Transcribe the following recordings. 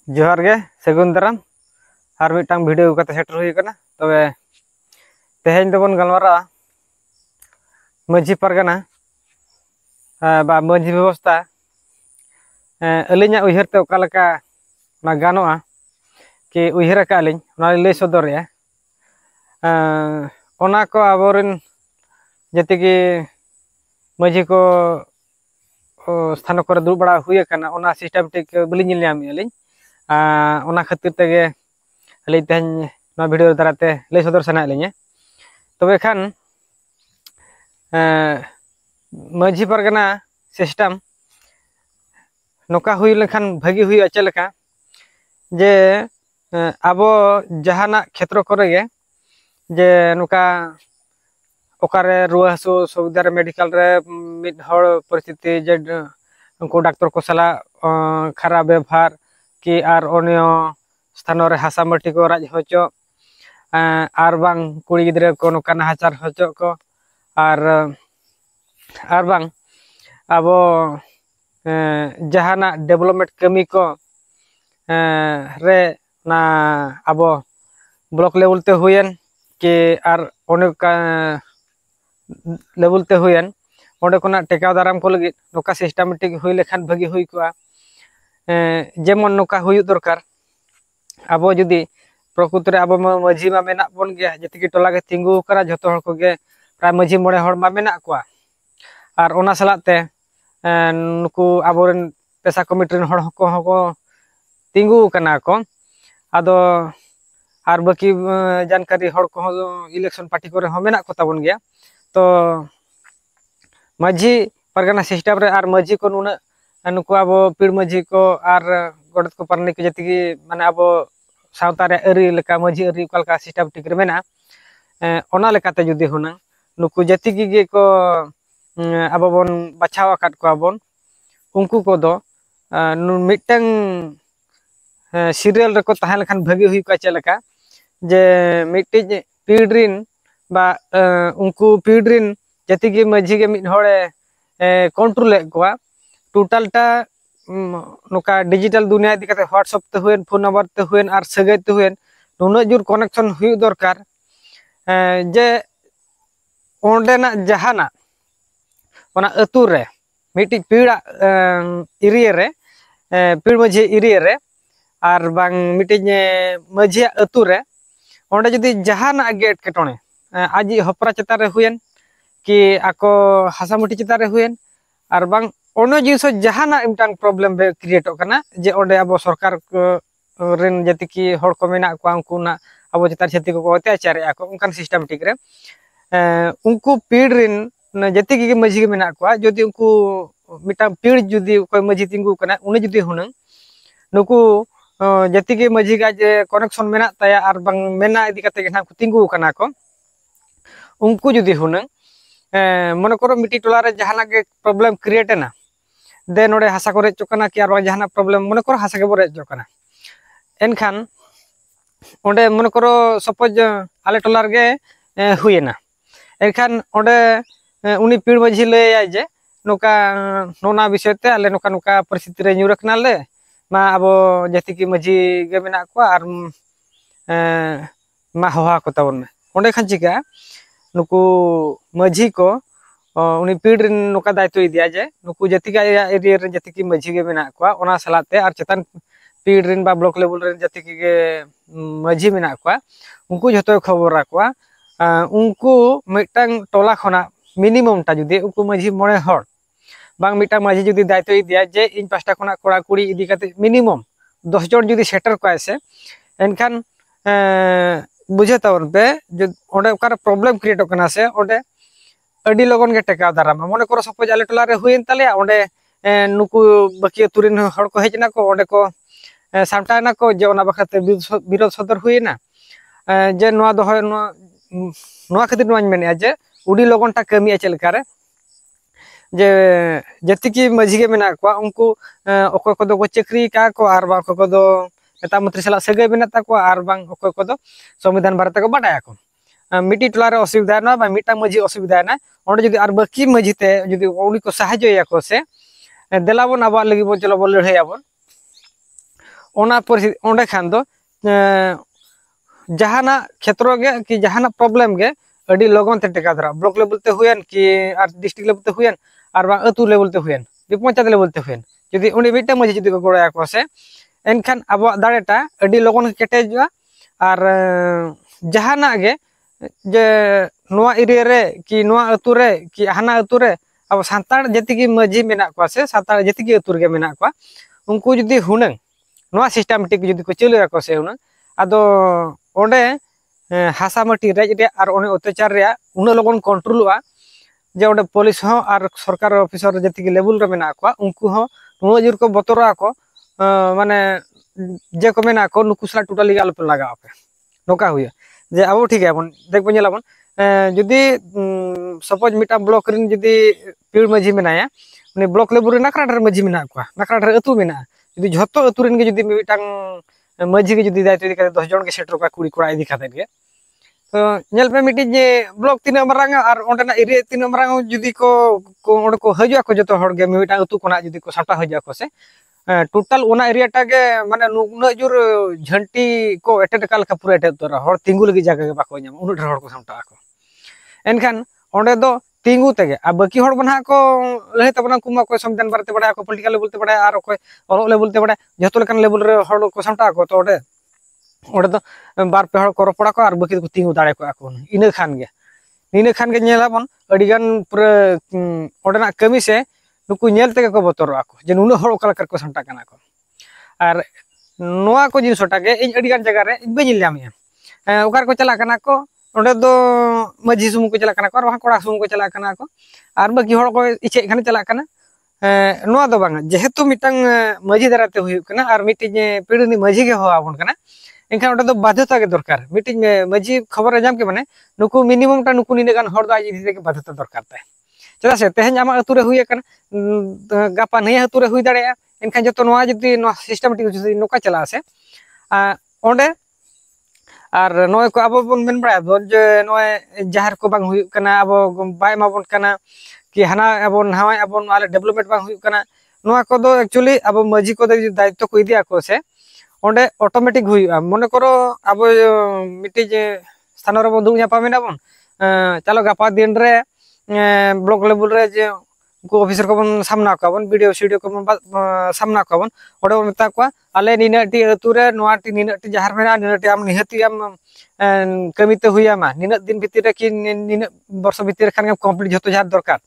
जोहार गे सेगुन दाराम और मिटांग वीडियो का सेटर हुई कना तबे तेहेन दबन गलमारा माझी परगना बा माझी व्यवस्था अलिना उयहरते ओकालका ना गानोआ कि उयहर का अलिन लय सदर ओना को आबोरेन जति कि माझी को स्थान को दुड़ बड़ा हुई कना ओना सिस्टमेटिक बलिन ᱧᱮᱞ ᱧᱟᱢᱮ ओना खातिर तेगे अली तेहन वीडियो द्वाराते लय सदर सना लिया तबे खान माझी परगना सिस्टम नौका हुई लेखान भागी हुई चलका जे आबो जहाना क्षेत्र करे जे नौका ओकारे रुआ हसु सुविधा मेडिकल रे मिड हर परिस्थिति जे उनको डॉक्टर को सला खराब व्यवहार कि आर अन्य स्थान रे हासा माटी को राज होचो आर बांग कुड़ी गिद्रे को नौका नाहाचार होचो को आर बांग आबो जहाना डेवलपमेंट कमी को रे ना आबो ब्लॉक लेवल ते हुयन कि आर अनेक लेवल ते हुयन ओंडे कोना टेकाव दाराम को लगी नौका सिस्टमेटिक हुई लेखान भागी हुई को जेमन नौका हुई दरकार आबो जुदी प्रकृति आबो माझी मा मेना बन गया जति कि टोला के तिंगु करा जतो हर को गे प्राय माझी मोड़े हर मा मेना कोआ आर ओना सलाते नुकु आबोरेन पेशा कमिटी रन हर को तिंगु कना को आदो आर बाकी जानकारी हर को इलेक्शन पार्टी को हो मेना को ताबन गया तो माझी परगना सिस्टम रे आर माझी को नुना नुकु आबो पीड़ माझी को आर गडत को पारनी के जति कि माने आबो सावता रे अरी लेका माझी अरी कलका सिस्टम टिक रे मेना ओना लेकाते जुदी हुना नुकु जति कि को आबो बन बाछाव आकात को आबन उनको को दो मिटंग सीरियल रे को ताहे लेखान भागी हुई का चलका जे मिट्टी पीड़रिन बा उनको पीड़रिन जति कि माझी के मिट होड़े कंट्रोल को टोटल टा नोका डिजिटल दुनिया इदी कते व्हाट्सएप ते हुएन फोन नंबर ते हुएन आर सगै ते हुएन नुना जुर कनेक्शन हुई दरकार जे ओंडेना जहाना ओना अतु रे मिट्टी पीड़ा एरिया रे पीड़ माझी एरिया रे आर बांग मिट्टी माझी अतु रे ओंडे जदी जहाना गेट केटोने आज हपरा चेता रे हुएन कि आको हासामुटी चेता रे हुएन आर बांग ओनो जिस जहाना इमटांग प्रॉब्लम बे क्रिएट करना जे ओंडे अब सरकार रेन जति कि हर को मेना को उनको ना अब चेतार छति को अत्याचार को उनकान सिस्टमेटिक रे उनको पीड़ रिन जति कि माझी के मेना को जदि उनको मिटा पीड़ जदि कोई माझी तिंगु कना उनी जदि हुनंग नुकु जति कि माझी का जे कनेक्शन मेना ताया आर बांग मेना इदी कते ना तिंगु कना को उनको जदि हुनंग मन करो मिट्टी टोला रे जहाना के प्रॉब्लम क्रिएट ना दे नोडे हासा को रेच कना कि आर जहाना प्रॉब्लम मन करो हासा के बो रेच कना एनखान ओंडे मन करो सपोज आले टोला रे हुएना एनखान ओंडे उनी पीड़ माझी लय जे नोका नोना विषय ते आले नोका नोका परिस्थिति रे न्यूरकना ले मा अब जति कि माझी गे मेना को आर मा होहा को तावन में ओंडे खान चिका नुकु माझी को उनी पीड़ नोका दायित्व इदिया जे नुकु जति का एरिया रे जति कि माझी गे मेना को ओना सलाते आर चेतन पीड़ रिन बा ब्लॉक लेवल रे जति कि गे माझी मेना को उनको जतो खबर को उनको मिटंग टोला खना मिनिमम टा जुदी उनको माझी मोड़े हर बांग मिटा माझी जुदी दायित्व इदिया जे इन पास्टा खना कोड़ा कुड़ी इदी कते मिनिमम 10 जन जुदी सेटर को ऐसे एनखान बुझे तवन पे जो ओंडे ओकार प्रॉब्लम क्रिएट करना से ओंडे अडी लगन के टेकाव दाराम मने करो सपोज आले टोला रे हुइन ताले ओंडे नुकु बाकी तुरिन हड़ को हेजना को ओंडे को सामटाना को जे ओना बखते विरोध सदर हुइना जे नोआ दो नोआ खातिर नोआ मेने जे उडी लगन टा कमी चलका रे जे जति कि माझी के मेना को उनको ओको को दो को चक्री का को आर बा को दो नेता मंत्री सला सगै मेना ताको आर बांग ओको को दो संविधान भारत को बाडाया को मिट्टी टोला रे असुविधा ना बा मिटा माझी असुविधा ना ओंडे जदी आर बाकी माझी ते जदी उनी को सहाय्य या को से देलाबन आबा लगी बो चलो बोल लड़ाई आबन ओना परिस्थिति ओंडे खान दो जहाना क्षेत्र गे कि जहाना प्रॉब्लम गे अड़ी लगन ते टेका धरा ब्लॉक लेवल ते हुयन कि आर डिस्ट्रिक्ट लेवल ते हुयन आर बा अतु लेवल ते हुयन कि पंचायत लेवल ते हुयन जदि उनी मिटे मजे जदि को गड़ाया को से एनखान अब दाड़ेटा अड़ी लगन केटेजुआ और जहाना गे जे नोआ एरिया रे कि नोआ अतु रे कि हाना अतु रे अब सांतार जति की मजी मेना को से सांतार जति की अतु रे मेना को उनको जदि हुनंग नोआ सिस्टमेटिक जदि को चलुया को से हुनंग आदो ओंडे हासा माटी रेज रे और ओने अत्याचार रे उना लगन कंट्रोलवा जे ओंडे पुलिस हो और सरकार ऑफिसर जति की लेवल रे मेना को उनको हो नुआ जुर को बतरा को माने जे को मेना को नुकुसला टोटली आलो पे लगा पे नोका हुया जे अब ठीक है देख बन जुदी सपोज मिटा ब्लॉक रिन जुदी पीड़ मजी मेनाया उनी ब्लॉक लेवल रे नाकराडर मजी मेना को नाकराडर अतु मेना जुदी झतो अतु रिन गे जुदी मिटांग मजी के जुदी दायित्व इदी का 10 जन के सेटर का कुड़ी कोड़ा इदी खाते गे तो नेल पे मिटी जे ब्लॉक तीना मरांगा और ओंडेना एरिया तीना मरांगा जुदी को ओंडे को हजुआ को जतो हड़ गे मिटा अतु कोना जुदी को साटा हजुआ को से टोटल ओना एरिया टागे माने नुना जुर झंटी को एटेट काल का पूरा एटेट तोरा हड़ तिंगु लगी जगह के बाको नाम उनु हड़ को सामटा को एनखान ओंडे दो तिंगु तेगे आ बाकी हड़ बना को लहे तबना कुमा को संविधान बारते बड़ा को पॉलिटिकल लेवल ते बड़ा और को ओलो लेवल ते बड़ा जतो लेकन लेवल रे हड़ को सामटा को तो ओंडे ओंडे दो बार पे हड़ को रपड़ा को और बाकी को तिंगु दाड़े को आको इने खान गे नेलाबन अडिगान पूरा ओंडेना कमी से नुकु नेल तेगे को बतरो आको जे नुनो हड़ ओकला कर को सामटा कना को और नोआ को जिनसटा गे इन अडिगान जगह रे बेजिल लामिया ओकार को चला कना को ओंडे दो मजी सुमु को चला कना को और कोड़ा सुमु को चला कना को और बाकी हड़ को इचे खाने चला कना नोआ दो बांगा जेहेतु मिटंग मजी दराते हुई कना और मिटी पीड़नी मजी के हो आबन कना इनखान ओंडे दो बाध्यता के दरकार मिटी मजी खबर जाम के माने नुकु मिनिमम टा नुकु निने गान हड़ दा इदी के बाध्यता दरकार ताय चला से तेहन आमा अतु रे हुई कना गापा नया अतु रे हुई दाड़ेया इनखान जतो नोआ जदी नोआ सिस्टमेटिक जदी नोका चला से ओंडे और नोय को अब बन मेन बड़ा बन जे नोय जहार को बांग हुई कना अब बाय माबन कना कि हाना अब नहाय अब आले डेवलपमेंट बांग हुई कना नोआ को दो एक्चुअली अब मजी को दायित्व को इदिया को से ओंडे ऑटोमेटिक हुई मने करो अब मिटी जे स्थान रे बंधु न्यापा मेना बन चलो गापा दिन रे ब्लॉक लेवल रे जे को ऑफिसर को बन सामना को बन वीडियो सीडियो को बन सामना को बन ओडे बन मेता को आले निनाटी अतु रे नोआटी निनाटी जहार मेना निनाटी आम निहति आम कमिते हुया मा निना दिन भीतर रे कि निना वर्ष भीतर खान कंप्लीट जतो जहार दरकार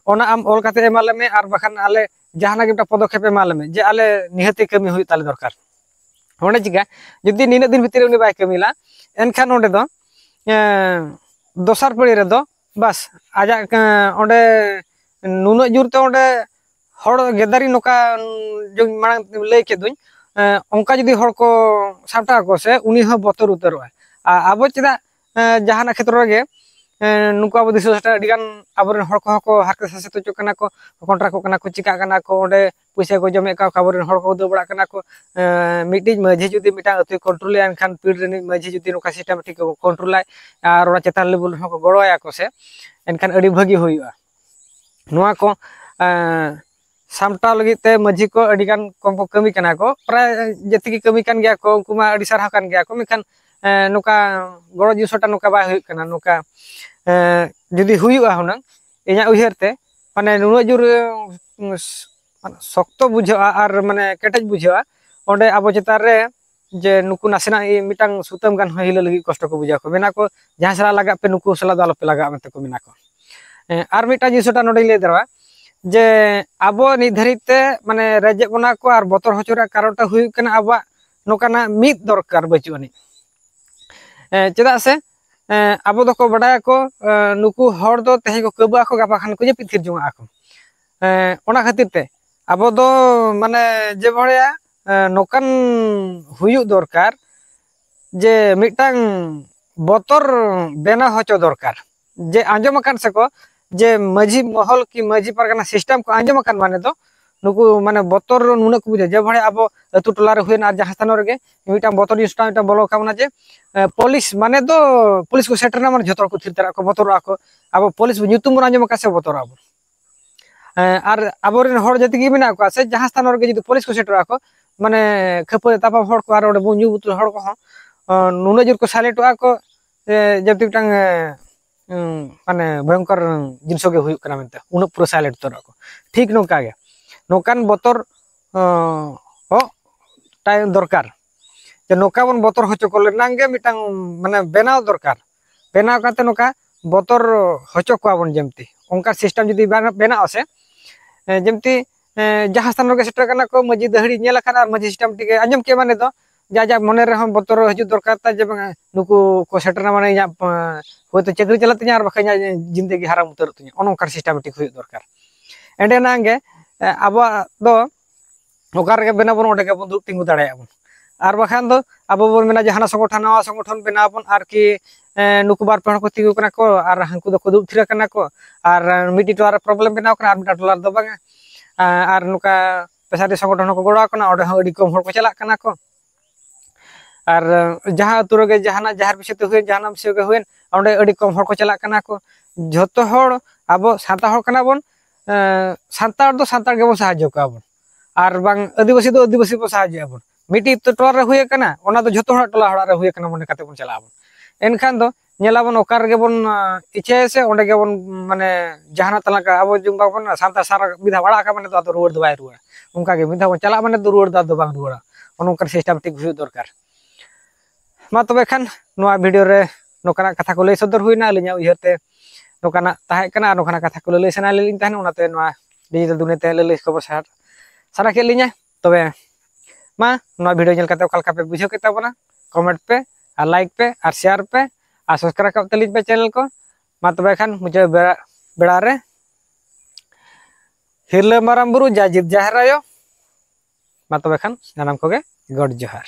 ओना आम ऑल काते एमाले में आर बखान आले जहाना के पदक्षेप एमाले में जे आले निहति कमी हुई ताले दरकार ओंडे चिका जदी निना दिन भीतर उनी बाय कमिला एनखान ओंडे दो दोसार पड़ी रे दो बस आजा ओंडे नुनो जुरते ओंडे हड़ गेदारी नोका जो मांग लय के दुñ ओंका जदी हड़ को सामटा को से उनी हो बतर उतरो आबो चदा जहाना क्षेत्र रे नुको अब दिसो सटा अडिगान आबोरन हड़ को हारके सासे तो कना को कॉन्ट्रा को कना को चिका कना को ओंडे पैसा को जमे का आबोरन हड़ को दो बड़ा कना को मिटी मझे जदी मिटा अति कंट्रोल एनखान पीड़ रे मझे जदी नोका सिस्टमेटिक को कंट्रोल और ओना चेतान लेवल को गड़ोया को से एनखान अडी भागी होइबा नोआ को सामटा लगी ते मझी को अडिगान कम को कमी कना को प्राय जति की कमी कान गया को कुमा अडी सारहा कान गया को मेखान नोका गड़ो जिसोटा नोका बाय हुई कना नोका जदी हुईआ हुना इया उहेरते माने नुनो जुर शक्त बुझा और माने केटेज बुझा ओंडे आबो चेतार रे जे नुकु नासेना मिटांग सुतम गान हिला लगी कष्ट को बुझा को मेना को जहां सला लगा पे नुकु सला दाल पे लगा मते को मेना को और मिटा जिसोटा नोडे ले दरवा जे आबो निर्धारित माने रेजे बना को और बतर हचरा कारणटा हुई कना आबा नोकाना मिद दरकार बचुनी चेदा से आबो दको बडाया को नुकु हड़ दो तेहे को कबा को गापा खान को जे पिथिर जोंगा को ओना खातिर ते आबो दो माने जे भड़या नोकान हुयु दरकार जे मिटांग बतर बेना हचो दरकार जे आंजम कान सको जे मजी महल की मजी परगना सिस्टम को आंजम कान माने दो नुकु माने बतर नुना को बुझे जे भड़े आबो अतु टोला रे हुएन आ जहां स्थान रे मिटांग बतर जिसटा मिटा बोलो कामना जे पुलिस माने दो पुलिस को सेटर ना माने जतर को थिरतरा को बतर आको आबो पुलिस न्यूतुम आंजम का से बतर आबो और आबोरेन हड़ जति की मेना को से जहां स्थान रे जदि पुलिस को सेटर आको माने खप तापा हड़ को और बन न्यू बुतुल हड़ को नुना जोर को साइलेंटोआ को जब तक माने भयंकर जिनस के हुई कना मेनते उन पूरा साइलेंट तोरा को ठीक नोका गे नोकान बतर टाइम दरकार जे नोका बन बतर होचो को लेनांगे मिटांग माने बेनाव दरकार बेनाव काते नोका बतर होचो को बन जेमती ओंका सिस्टम जदी बेनाव से जेमती जहां स्थान के सेटर कना को मजी दहड़ी नेला खाना मजी सिस्टम टिके आजम के माने दो जा जा मने रे हम बतर हजू दरकार ता जे नुकु को सेटर माने या होय तो चक्री चला तिया और बखा जिंदगी हारा उतर तिया ओनोंकार सिस्टमेटिक हुई दरकार एंडे नांगे आबो दो ओकार के बेना बन ओडे के बन दुब तिंगु दाड़े आबो और बखान दो आबो बन मेना जहाना संगठन नवा संगठन बेना बन आर की नुकु बार पेड़ को तिंगु कना को और हांकु दो को दुब थिरा कना को और मिडी टोर प्रॉब्लम बेना कना और मिटा डॉलर दो बांगा और नुका पेशारी संगठन को गोड़ा कना ओडे अडी कम हड़ को चला कना को और जहां तुरो के जहाना जहार विषय ते हुए जहाना विषय के हुए ओडे अडी कम हड़ को चला कना को जतो हड़ आबो साता हड़ कना बन सान्तार दो सान्तार के बन सहाय्य का बन और बांग आदिवासी दो आदिवासी बन सहाय्य बन मिटी तो टोर रे हुए कना ओना दो जतो हड़ टोला हड़ रे हुए कना मने काते बन चला बन एनखान दो नेलाबन ओकार के बन इच्छा से ओंडे के बन माने जहाना तलाका आबो जुंबा बन सान्तार सारा विधा बड़ा का माने तो रुवाड़ दो बाय रुवाड़ उनका के विधा बन चला माने दो रुवाड़ दो बांग रुवाड़ा ओनोकर सिस्टम ठीक हुई दरकार मा तबे खान नोआ वीडियो रे नोकाना कथा को लay सदर हुईना अलिया उयहरते नोकाना ताहे कना नोकाना कथा को लay सना लिन ताहन ओनाते नोआ डिजिटल दुनिया ते लay खबर सारा के लिया तबे मा नोआ वीडियो नेल कते ओकालका पे बुझो के ताबना कमेंट पे और लाइक पे और शेयर पे और सब्सक्राइब करते लीज पे चैनल को मा तबे खान मुझे बेड़ा रे हिरले माराम बुरु जाजिद जहरायो मा तबे खान नाम को गे गॉड जोहार।